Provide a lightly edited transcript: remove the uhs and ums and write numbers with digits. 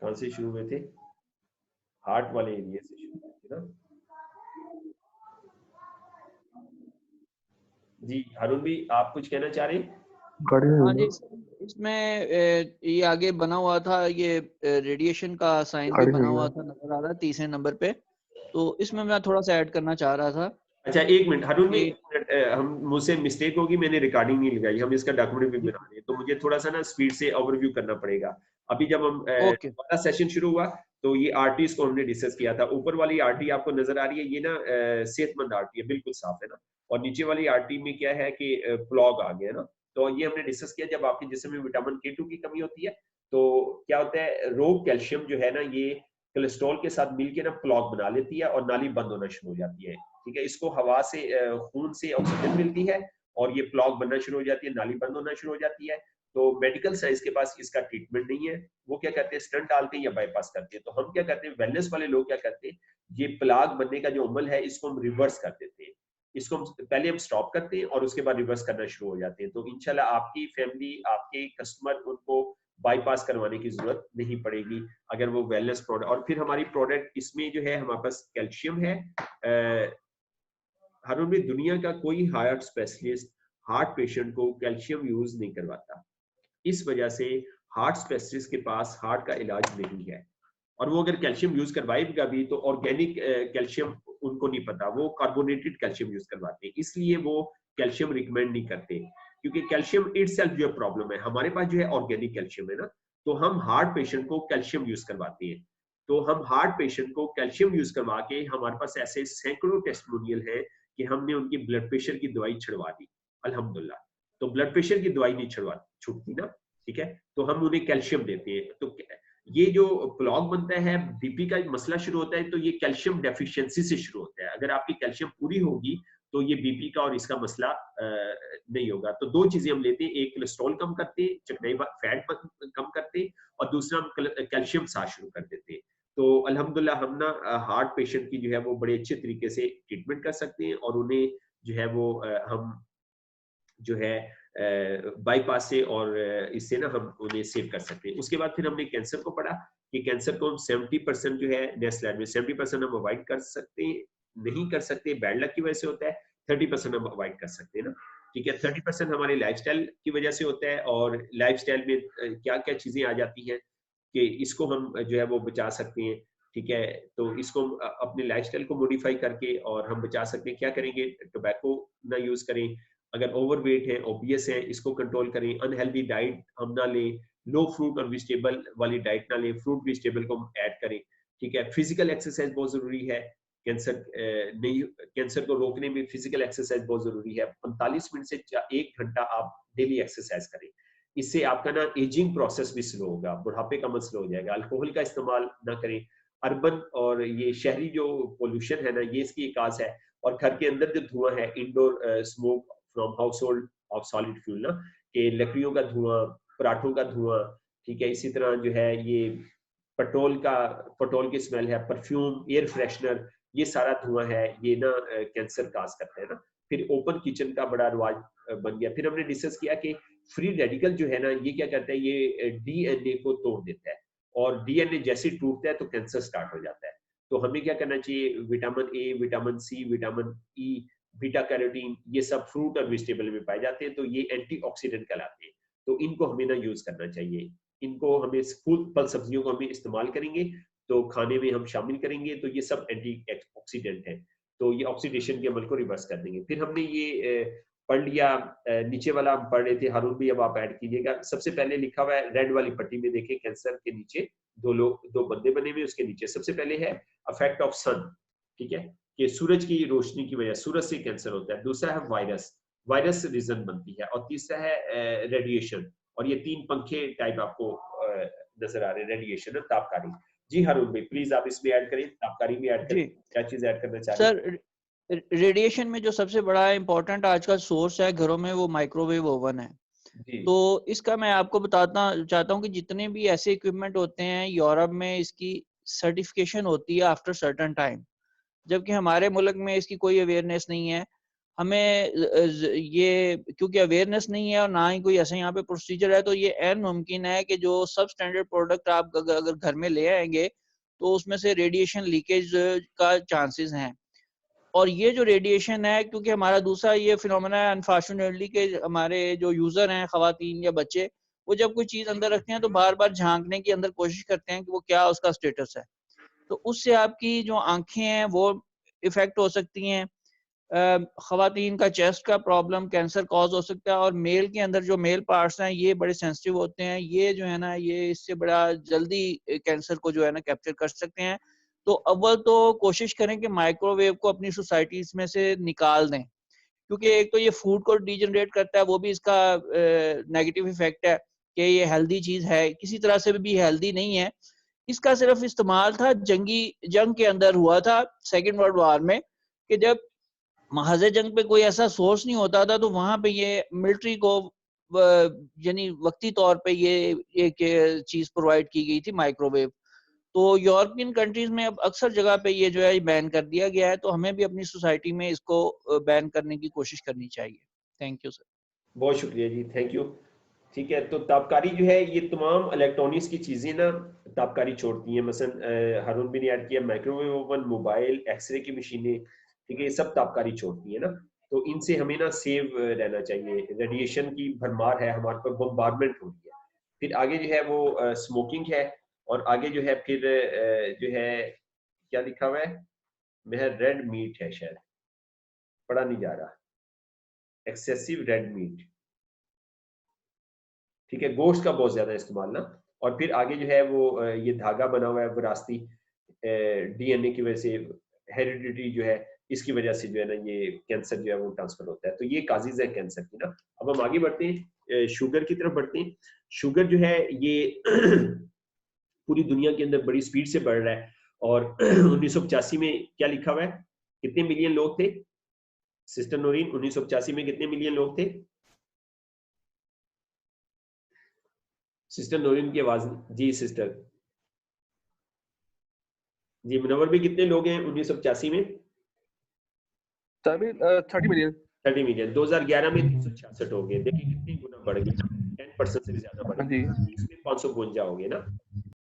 कहाँ से शुरू हुए थे? हार्ट वाले एरिया से शुरू हुए थे ना? जी हारून भी आप कुछ कहना चाह रहे हैं? हाँ जी, इसमें ये आगे बना हुआ था, ये रेडिएशन का साइन भी बना हुआ था, नजर आ रहा है तीसरे नंबर पे। तो इसमें मैं थोड़ा सा ऐड करना चाह रहा था। अच्छा एक मिनट हारून भी, कि एक मिनट, हम मुझसे मिस्टेक होगी, मैंने रिकॉर्डिंग नहीं लगाई, हम इसका डॉक्यूमेंट भी जी, बना रहे हैं, तो मुझे थोड़ा सा ना स्पीड से ओवरव्यू करना पड़ेगा। अभी जब हम ओके हमारा सेशन शुरू हुआ तो ये आरटीज को हमने डिस्कस किया था। ऊपर वाली आरटी आपको नजर आ रही है, ये ना सेहतमंद आरटी है, बिल्कुल साफ है ना। और नीचे वाली आरटी में क्या है कि प्लॉग आ गया ना। तो ये हमने डिस्कस किया, जब आपके जिस्म में विटामिन K2 की कमी होती है तो क्या होता है, रो कैल्शियम जो है ना, ये कोलेस्ट्रॉल के साथ मिलकर ना प्लॉग बना लेती है और नाली बंद होना शुरू हो जाती है। ठीक है, इसको हवा से खून से ऑक्सीजन मिलती है और ये प्लॉग बनना शुरू हो जाती है, नाली बंद होना शुरू हो जाती है। तो मेडिकल साइंस के पास इसका ट्रीटमेंट नहीं है। वो क्या करते हैं, स्टंट डालते हैं या बाईपास करते हैं। तो हम क्या करते हैं, वेलनेस वाले लोग क्या करते हैं, ये प्लाग बनने का जो अमल है इसको हम रिवर्स कर देते हैं। इसको हम पहले हम स्टॉप करते हैं और उसके बाद रिवर्स करना शुरू हो जाते हैं। तो इंशाल्लाह आपकी फैमिली, आपके कस्टमर, उनको बाईपास करवाने की जरूरत नहीं पड़ेगी अगर वो वेलनेस प्रोडक्ट। और फिर हमारी प्रोडक्ट इसमें जो है, हमारे पास कैल्शियम है। हारून में दुनिया का कोई हार्ट स्पेशलिस्ट हार्ट पेशेंट को कैल्शियम यूज नहीं करवाता। इस वजह से हार्ट स्पेशलिस्ट के पास हार्ट का इलाज नहीं है। और वो अगर कैल्शियम यूज करवाएगा भी तो ऑर्गेनिक कैल्शियम उनको नहीं पता, वो कार्बोनेटेड कैल्शियम यूज करवाते हैं, इसलिए वो कैल्शियम रिकमेंड नहीं करते। क्योंकि कैल्शियम इटसेल्फ जो प्रॉब्लम है, हमारे पास जो है ऑर्गेनिक कैल्शियम है ना। तो हम हार्ट पेशेंट को कैल्शियम यूज करवाते हैं। तो हम हार्ट पेशेंट को कैल्शियम यूज करवा के, हमारे पास ऐसे सैकड़ों टेस्टिमोनियल है कि हमने उनकी ब्लड प्रेशर की दवाई छिड़वा दी अल्हम्दुलिल्लाह। तो ब्लड प्रेशर की दवाई नहीं छिड़वा छूटती ना, ठीक है। तो हम उन्हें कैल्शियम देते हैं। तो ये जो प्लॉग बनता है, बीपी का मसला शुरू होता है तो ये कैल्शियम डेफिशिएंसी से शुरू होता है। अगर आपकी कैल्शियम पूरी होगी तो ये बीपी का और इसका मसला नहीं होगा। तो दो चीजें हम लेते हैं, एक कोलेस्ट्रॉल कम करते हैं, चिकनाई फैट कम करते हैं, और दूसरा हम कैल्शियम साथ शुरू कर देते हैं। तो अल्हम्दुलिल्लाह हम ना हार्ट पेशेंट की जो है वो बड़े अच्छे तरीके से ट्रीटमेंट कर सकते हैं, और उन्हें जो है वो हम जो है बाईपास से और इससे ना हम उन्हें सेव कर सकते हैं। उसके बाद फिर हमने कैंसर को पढ़ा कि कैंसर को हम 70% जो है, नेक्स्ट स्लाइड में 70% हम अवॉइड कर सकते हैं, नहीं कर सकते, बैड लक की वजह से होता है। 30% हम अवॉइड कर सकते हैं ना, ठीक है। 30% हमारे लाइफस्टाइल की वजह से होता है, और लाइफस्टाइल में क्या क्या चीजें आ जाती हैं कि इसको हम जो है वो बचा सकते हैं, ठीक है। तो इसको अपने लाइफस्टाइल को मॉडिफाई करके और हम बचा सकते हैं। क्या करेंगे, टोबैको ना यूज करें, अगर ओवरवेट है, ओबियस है, इसको कंट्रोल करें, अनहेल्दी डाइट हम ना लें, लो फ्रूट और वेजिटेबल वाली डाइट ना लें, फ्रूट वेजिटेबल को हम ऐड करें, ठीक है। फिजिकल एक्सरसाइज बहुत जरूरी है। कैंसर नहीं, कैंसर को रोकने में फिजिकल एक्सरसाइज बहुत जरूरी है। 45 मिनट से 1 घंटा आप डेली एक्सरसाइज करें। इससे आपका ना एजिंग प्रोसेस भी स्लो होगा, बुढ़ापे का मत स्लो हो जाएगा। अल्कोहल का इस्तेमाल ना करें। अर्बन और ये शहरी जो पोल्यूशन है ना, ये इसकी एक काज है। और घर के अंदर जो धुआं है, indoor smoke from house hold of solid fuel ना, कि लकड़ियों का धुआं, पराठों का धुआं, ठीक है। इसी तरह जो है ये पेट्रोल की स्मेल है, परफ्यूम, एयर फ्रेशनर, ये सारा धुआं है, ये ना कैंसर काज करता है ना। फिर ओपन किचन का बड़ा रिवाज बन गया। फिर हमने डिस्कस किया कि फ्री रेडिकल जो है ना, ये क्या करता है, ये डीएनए को तोड़ देता है, और डीएनए जैसे टूटता है तो कैंसर स्टार्ट हो जाता है। तो हमें क्या करना चाहिए, vitamin A, vitamin C, vitamin E, beta carotene, ये सब फ्रूट और वेजिटेबल में पाए जाते हैं, तो ये एंटीऑक्सीडेंट कहलाते हैं। तो इनको हमें ना यूज करना चाहिए। इनको हमें फल सब्जियों को हमें इस्तेमाल करेंगे तो खाने में हम शामिल करेंगे, तो ये सब एंटी ऑक्सीडेंट है। तो ये ऑक्सीडेशन के अमल को रिवर्स कर देंगे। फिर हमने ये पढ़ लिया, नीचे वाला हम पढ़ रहे थे, हारून भी अब आप ऐड कीजिएगा। सबसे पहले लिखा हुआ है रेड वाली पट्टी में, देखें कैंसर के नीचे दो बंदे बने हुए, उसके नीचे सबसे पहले है अफेक्ट ऑफ सन, ठीक है, कि सूरज की रोशनी की वजह, सूरज से कैंसर होता है। दूसरा है वायरस, वायरस से रीजन बनती है। और तीसरा है रेडिएशन। और ये 3 पंखे टाइप आपको नजर आ रहे हैं, रेडिएशन और तापकारी। जी हारून भाई प्लीज आप इसमें ऐड करें, तापकारी भी ऐड करें, जी क्या चीज ऐड करना चाह रहे हैं? सर, रेडिएशन में जो सबसे बड़ा इम्पोर्टेंट आज का सोर्स है घरों में, वो माइक्रोवेव ओवन है। जी तो इसका मैं आपको बताना चाहता हूँ कि जितने भी ऐसे इक्विपमेंट होते हैं यूरोप में, इसकी सर्टिफिकेशन होती है आफ्टर सर्टेन टाइम, जबकि हमारे मुल्क में इसकी कोई अवेयरनेस नहीं है। हमें ये क्योंकि अवेयरनेस नहीं है और ना ही कोई ऐसा यहाँ पे प्रोसीजर है, तो ये ऐन मुमकिन है कि जो सब स्टैंडर्ड प्रोडक्ट आप अगर घर में ले आएंगे तो उसमें से रेडिएशन लीकेज का चांसेस हैं। और ये जो रेडिएशन है, क्योंकि हमारा दूसरा ये फिनोमेना है अनफॉर्चुनेटली कि हमारे जो यूजर हैं खवातीन या बच्चे, वो जब कोई चीज अंदर रखते हैं तो बार बार झांकने की अंदर कोशिश करते हैं कि वो क्या उसका स्टेटस है। तो उससे आपकी जो आंखें हैं वो इफेक्ट हो सकती हैं। खवातीन का चेस्ट का प्रॉब्लम कैंसर कॉज हो सकता है, और मेल के अंदर जो मेल पार्ट्स हैं ये बड़े सेंसिटिव होते हैं, ये जो है ना ये इससे बड़ा जल्दी कैंसर को जो है ना कैप्चर कर सकते हैं। तो अव्वल तो कोशिश करें कि माइक्रोवेव को अपनी सोसाइटीज में से निकाल दें, क्योंकि एक तो ये फूड को डिजनरेट करता है, वो भी इसका नेगेटिव इफेक्ट है कि ये हेल्दी चीज है, किसी तरह से भी हेल्दी नहीं है। इसका सिर्फ इस्तेमाल था जंग के अंदर हुआ था, सेकेंड वर्ल्ड वॉर में, कि जब महाजे जंग पे कोई ऐसा सोर्स नहीं होता था तो वहां पे ये मिलिट्री को यानी वक्ती तौर पे ये एक चीज प्रोवाइड की गई थी, माइक्रोवेव। तो यूरोपियन कंट्रीज में अब अक्सर जगह पे ये जो है बैन कर दिया गया है, तो हमें भी अपनी सोसाइटी में इसको बैन करने की कोशिश करनी चाहिए। Thank you sir. बहुत शुक्रिया जी, थैंक यू। ठीक है, तो ताबकारी जो है ये तमाम इलेक्ट्रॉनिक्स की चीज़ें ना ताबकारी छोड़ती हैं। मसलन हारून भी ने ऐड किया माइक्रोवेव ओवन, मोबाइल, एक्सरे की मशीनें, ठीक है, ये सब ताबकारी छोड़ती है ना। तो इनसे हमें ना सेव रहना चाहिए। रेडिएशन की भरमार है, हमारे पर बम्बारमेंट हो रही है। फिर आगे जो है वो स्मोकिंग है, और आगे जो है फिर जो है क्या लिखा हुआ है, मैं रेड मीट है शायद, पढ़ा नहीं जा रहा, एक्सेसिव रेड मीट, ठीक है, गोश्त का बहुत ज्यादा इस्तेमाल ना। और फिर आगे जो है वो ये धागा बना हुआ है विरासती डीएनए की वजह से, हेरिडिटी जो है इसकी वजह से जो है ना ये कैंसर जो है वो ट्रांसफर होता है। तो ये काजिज है कैंसर की ना। अब हम आगे बढ़ते हैं, शुगर की तरफ बढ़ते हैं। शुगर जो है ये पूरी दुनिया के अंदर बड़ी स्पीड से बढ़ रहा है। और 1985 में क्या लिखा हुआ है, कितने मिलियन लोग थे सिस्टर नोरीन? 1985 में कितने मिलियन लोग थे सिस्टर नोरीन की आवाज? जी सिस्टर जी, मुनव्वर भी कितने लोग हैं 1985 में? 30 मिलियन। 30 मिलियन। 2011 में 366 हो गए। देखिए कितनी गुना बढ़ गई, 10% से भी ज्यादा बढ़ गई। इसमें 552 हो गए ना।